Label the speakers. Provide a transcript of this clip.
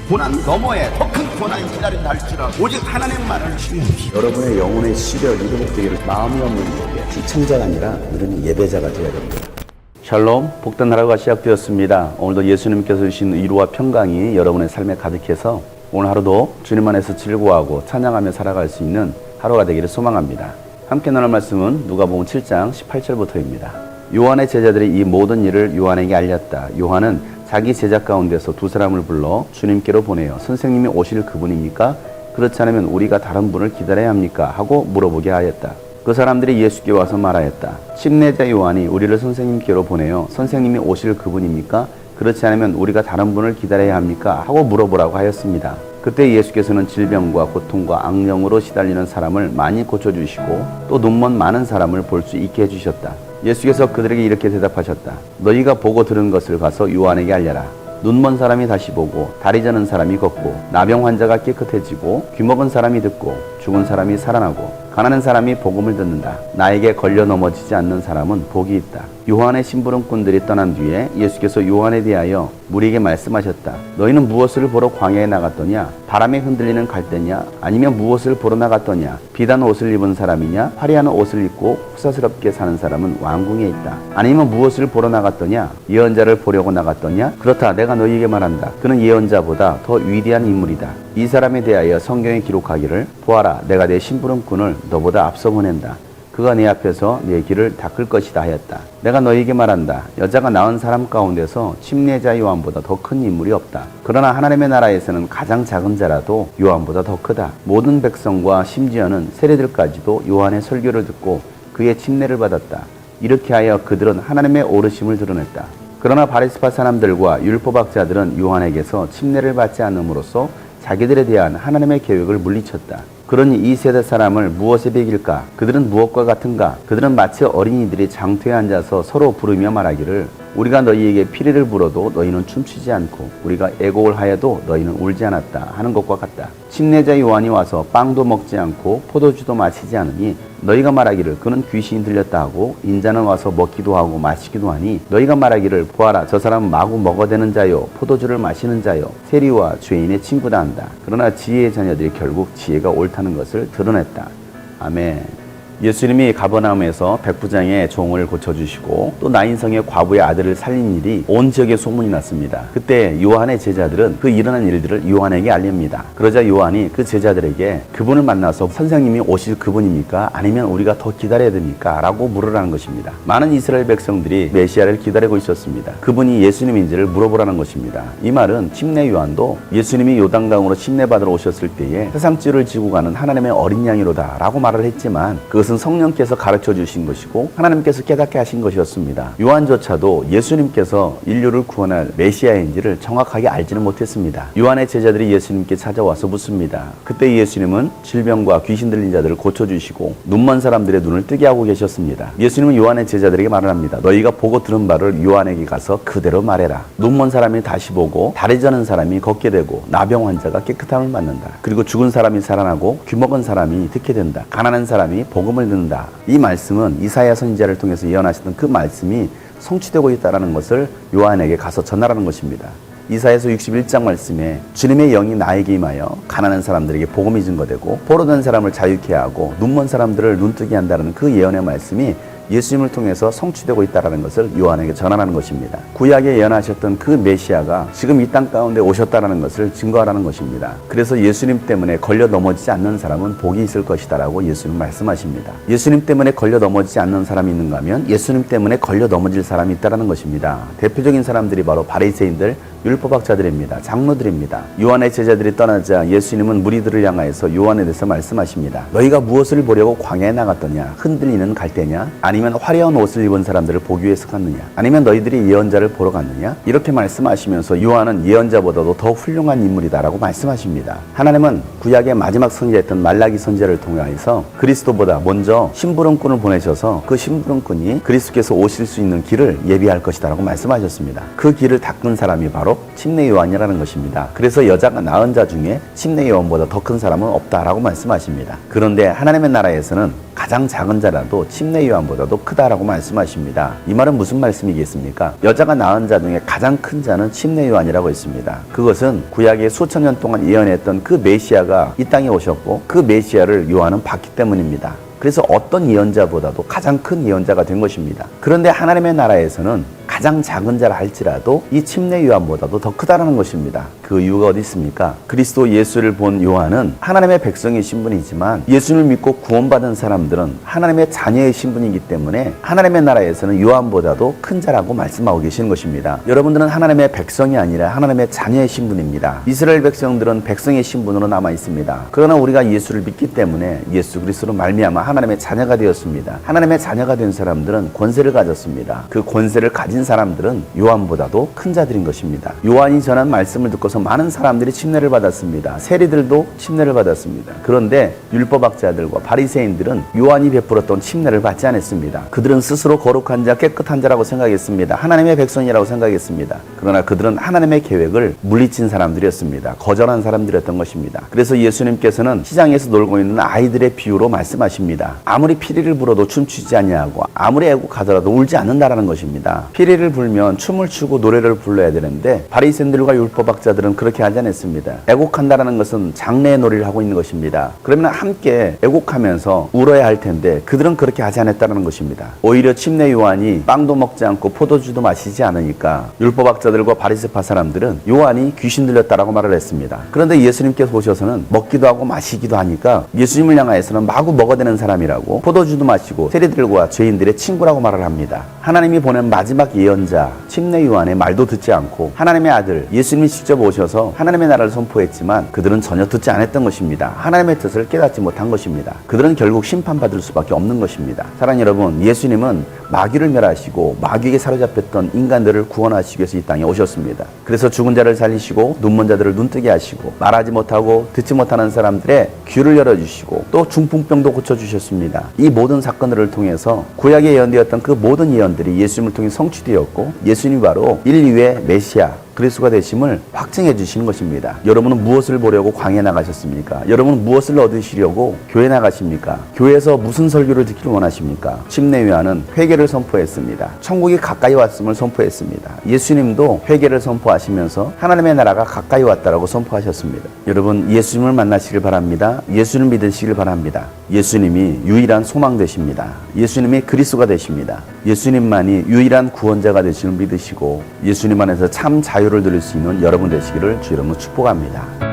Speaker 1: 고난 너머에 더 큰 고난이 기다린다 할지라도 오직 하나님만을 신뢰하십시오.
Speaker 2: 여러분의 영혼의 시력이 회복되기를 마음이 없는 자에게 시청자가 아니라 우리는 예배자가 되어야 됩니다. 샬롬, 복된 하루가 시작되었습니다. 오늘도 예수님께서 주신 위로와 평강이 여러분의 삶에 가득해서 오늘 하루도 주님 안에서 즐거워하고 찬양하며 살아갈 수 있는 하루가 되기를 소망합니다. 함께 나눌 말씀은 누가복음 7장 18절부터입니다. 요한의 제자들이 이 모든 일을 요한에게 알렸다. 요한은 자기 제자 가운데서 두 사람을 불러 주님께로 보내어 선생님이 오실 그분입니까? 그렇지 않으면 우리가 다른 분을 기다려야 합니까? 하고 물어보게 하였다. 그 사람들이 예수께 와서 말하였다. 침례자 요한이 우리를 선생님께로 보내어 선생님이 오실 그분입니까? 그렇지 않으면 우리가 다른 분을 기다려야 합니까? 하고 물어보라고 하였습니다. 그때 예수께서는 질병과 고통과 악령으로 시달리는 사람을 많이 고쳐주시고 또 눈먼 많은 사람을 볼 수 있게 해주셨다. 예수께서 그들에게 이렇게 대답하셨다. 너희가 보고 들은 것을 가서 요한에게 알려라. 눈먼 사람이 다시 보고 다리 저는 사람이 걷고 나병 환자가 깨끗해지고 귀먹은 사람이 듣고 죽은 사람이 살아나고 가난한 사람이 복음을 듣는다. 나에게 걸려 넘어지지 않는 사람은 복이 있다. 요한의 심부름꾼들이 떠난 뒤에 예수께서 요한에 대하여 무리에게 말씀하셨다. 너희는 무엇을 보러 광야에 나갔더냐? 바람에 흔들리는 갈대냐? 아니면 무엇을 보러 나갔더냐? 비단 옷을 입은 사람이냐? 화려한 옷을 입고 후사스럽게 사는 사람은 왕궁에 있다. 아니면 무엇을 보러 나갔더냐? 예언자를 보려고 나갔더냐? 그렇다. 내가 너희에게 말한다. 그는 예언자보다 더 위대한 인물이다. 이 사람에 대하여 성경에 기록하기를 보아라. 내가 내 심부름꾼을 너보다 앞서 보낸다. 그가 내 앞에서 내 길을 닦을 것이다 하였다. 내가 너희에게 말한다. 여자가 낳은 사람 가운데서 침례자 요한보다 더 큰 인물이 없다. 그러나 하나님의 나라에서는 가장 작은 자라도 요한보다 더 크다. 모든 백성과 심지어는 세리들까지도 요한의 설교를 듣고 그의 침례를 받았다. 이렇게 하여 그들은 하나님의 오르심을 드러냈다. 그러나 바리새파 사람들과 율법학자들은 요한에게서 침례를 받지 않음으로써 자기들에 대한 하나님의 계획을 물리쳤다. 그러니 이 세대 사람을 무엇에 비길까? 그들은 무엇과 같은가? 그들은 마치 어린이들이 장터에 앉아서 서로 부르며 말하기를 우리가 너희에게 피리를 불어도 너희는 춤추지 않고 우리가 애곡을 하여도 너희는 울지 않았다 하는 것과 같다. 침례자 요한이 와서 빵도 먹지 않고 포도주도 마시지 않으니 너희가 말하기를 그는 귀신이 들렸다 하고 인자는 와서 먹기도 하고 마시기도 하니 너희가 말하기를 보아라 저 사람은 마구 먹어대는 자요 포도주를 마시는 자요 세리와 죄인의 친구다 한다. 그러나 지혜의 자녀들이 결국 지혜가 옳다는 것을 드러냈다. 아멘. 예수님이 가버나움에서 백부장의 종을 고쳐주시고 또 나인성의 과부의 아들을 살린 일이 온 지역에 소문이 났습니다. 그때 요한의 제자들은 그 일어난 일들을 요한에게 알립니다. 그러자 요한이 그 제자들에게 그분을 만나서 선생님이 오실 그분입니까? 아니면 우리가 더 기다려야 됩니까? 라고 물으라는 것입니다. 많은 이스라엘 백성들이 메시아를 기다리고 있었습니다. 그분이 예수님인지를 물어보라는 것입니다. 이 말은 침례 요한도 예수님이 요단강으로 침례받으러 오셨을 때에 세상죄를 지고 가는 하나님의 어린 양이로다 라고 말을 했지만 그것은 성령께서 가르쳐 주신 것이고 하나님께서 깨닫게 하신 것이었습니다. 요한조차도 예수님께서 인류를 구원할 메시아인지를 정확하게 알지는 못했습니다. 요한의 제자들이 예수님께 찾아와서 묻습니다. 그때 예수님은 질병과 귀신 들린 자들을 고쳐주시고 눈먼 사람들의 눈을 뜨게 하고 계셨습니다. 예수님은 요한의 제자들에게 말을 합니다. 너희가 보고 들은 바를 요한에게 가서 그대로 말해라. 눈먼 사람이 다시 보고 다리 저는 사람이 걷게 되고 나병 환자가 깨끗함을 받는다. 그리고 죽은 사람이 살아나고 귀먹은 사람이 듣게 된다. 가난한 사람이 복음을 듣는다. 이 말씀은 이사야 선지자를 통해서 예언하셨던 그 말씀이 성취되고 있다는 것을 요한에게 가서 전하라는 것입니다. 이사야서 61장 말씀에 주님의 영이 나에게 임하여 가난한 사람들에게 복음이 증거되고 포로된 사람을 자유케 하고 눈먼 사람들을 눈뜨게 한다는 그 예언의 말씀이 예수님을 통해서 성취되고 있다는 것을 요한에게 전하라는 것입니다. 구약에 예언하셨던 그 메시아가 지금 이 땅 가운데 오셨다는 것을 증거하라는 것입니다. 그래서 예수님 때문에 걸려 넘어지지 않는 사람은 복이 있을 것이다 라고 예수님 말씀하십니다. 예수님 때문에 걸려 넘어지지 않는 사람이 있는가 하면 예수님 때문에 걸려 넘어질 사람이 있다는 것입니다. 대표적인 사람들이 바로 바리새인들, 율법학자들입니다. 장로들입니다. 요한의 제자들이 떠나자 예수님은 무리들을 향하여서 요한에 대해서 말씀하십니다. 너희가 무엇을 보려고 광야에 나갔더냐? 흔들리는 갈대냐? 아니면 화려한 옷을 입은 사람들을 보기 위해서 갔느냐? 아니면 너희들이 예언자를 보러 갔느냐? 이렇게 말씀하시면서 요한은 예언자보다도 더 훌륭한 인물이다라고 말씀하십니다. 하나님은 구약의 마지막 선지자였던 말라기 선지자를 통하여서 그리스도보다 먼저 심부름꾼을 보내셔서 그 심부름꾼이 그리스도께서 오실 수 있는 길을 예비할 것이다라고 말씀하셨습니다. 그 길을 닦은 사람이 바로 침례 요한이라는 것입니다. 그래서 여자가 낳은 자 중에 침례 요한보다 더 큰 사람은 없다라고 말씀하십니다. 그런데 하나님의 나라에서는 가장 작은 자라도 침례 요한보다 자보다도 크다라고 말씀하십니다. 이 말은 무슨 말씀이겠습니까? 여자가 낳은 자 중에 가장 큰 자는 침례 요한이라고 했습니다. 그것은 구약에 수천 년 동안 예언했던 그 메시아가 이 땅에 오셨고 그 메시아를 요한은 봤기 때문입니다. 그래서 어떤 예언자보다도 가장 큰 예언자가 된 것입니다. 그런데 하나님의 나라에서는 가장 작은 자라 할지라도 이 침례 요한보다도 더 크다라는 것입니다. 그 이유가 어디 있습니까? 그리스도 예수를 본 요한은 하나님의 백성의 신분이지만 예수를 믿고 구원받은 사람들은 하나님의 자녀의 신분이기 때문에 하나님의 나라에서는 요한보다도 큰 자라고 말씀하고 계시는 것입니다. 여러분들은 하나님의 백성이 아니라 하나님의 자녀의 신분입니다. 이스라엘 백성들은 백성의 신분으로 남아 있습니다. 그러나 우리가 예수를 믿기 때문에 예수 그리스도로 말미암아 하나님의 자녀가 되었습니다. 하나님의 자녀가 된 사람들은 권세를 가졌습니다. 그 권세를 가진 사람들은 요한보다도 큰 자들인 것입니다. 요한이 전한 말씀을 듣고서 많은 사람들이 침례를 받았습니다. 세리들도 침례를 받았습니다. 그런데 율법학자들과 바리새인들은 요한이 베풀었던 침례를 받지 않았습니다. 그들은 스스로 거룩한 자, 깨끗한 자라고 생각했습니다. 하나님의 백성이라고 생각했습니다. 그러나 그들은 하나님의 계획을 물리친 사람들이었습니다. 거절한 사람들이었던 것입니다. 그래서 예수님께서는 시장에서 놀고 있는 아이들의 비유로 말씀하십니다. 아무리 피리를 불어도 춤추지 아니하고 아무리 애곡하더라도 울지 않는다라는 것입니다. 피리를 불면 춤을 추고 노래를 불러야 되는데 바리새인들과 율법학자들은 그렇게 하지 않았습니다. 애곡한다라는 것은 장래의 놀이를 하고 있는 것입니다. 그러면 함께 애곡하면서 울어야 할 텐데 그들은 그렇게 하지 않았다는 것입니다. 오히려 침례 요한이 빵도 먹지 않고 포도주도 마시지 않으니까 율법학자들과 바리새파 사람들은 요한이 귀신 들렸다라고 말을 했습니다. 그런데 예수님께서 오셔서는 먹기도 하고 마시기도 하니까 예수님을 향하여서는 마구 먹어대는 사람이라고 포도주도 마시고 세리들과 죄인들의 친구라고 말을 합니다. 하나님이 보낸 마지막 예언자 침례 요한의 말도 듣지 않고 하나님의 아들 예수님이 직접 오셔서 하나님의 나라를 선포했지만 그들은 전혀 듣지 않았던 것입니다. 하나님의 뜻을 깨닫지 못한 것입니다. 그들은 결국 심판받을 수밖에 없는 것입니다. 사랑하는 여러분, 예수님은 마귀를 멸하시고 마귀에게 사로잡혔던 인간들을 구원하시기 위해서 이 땅에 오셨습니다. 그래서 죽은 자를 살리시고 눈먼 자들을 눈뜨게 하시고 말하지 못하고 듣지 못하는 사람들의 귀를 열어주시고 또 중풍병도 고쳐주셨습니다. 이 모든 사건들을 통해서 구약에 예언되었던 그 모든 예언들이 예수님을 통해 성취되었고 예수님이 바로 인류의 메시아 그리스도가 되심을 확증해 주시는 것입니다. 여러분은 무엇을 보려고 광야에 나가셨습니까? 여러분은 무엇을 얻으시려고 교회 나가십니까? 교회에서 무슨 설교를 듣기를 원하십니까? 침례 요한은 회개를 선포했습니다. 천국이 가까이 왔음을 선포했습니다. 예수님도 회개를 선포하시면서 하나님의 나라가 가까이 왔다라고 선포하셨습니다. 여러분 예수님을 만나시길 바랍니다. 예수님을 믿으시길 바랍니다. 예수님이 유일한 소망 되십니다. 예수님이 그리스도가 되십니다. 예수님만이 유일한 구원자가 되심을 믿으시고 예수님 안에서 참 자유를 누릴 수 있는 여러분 되시기를 주 이름으로 축복합니다.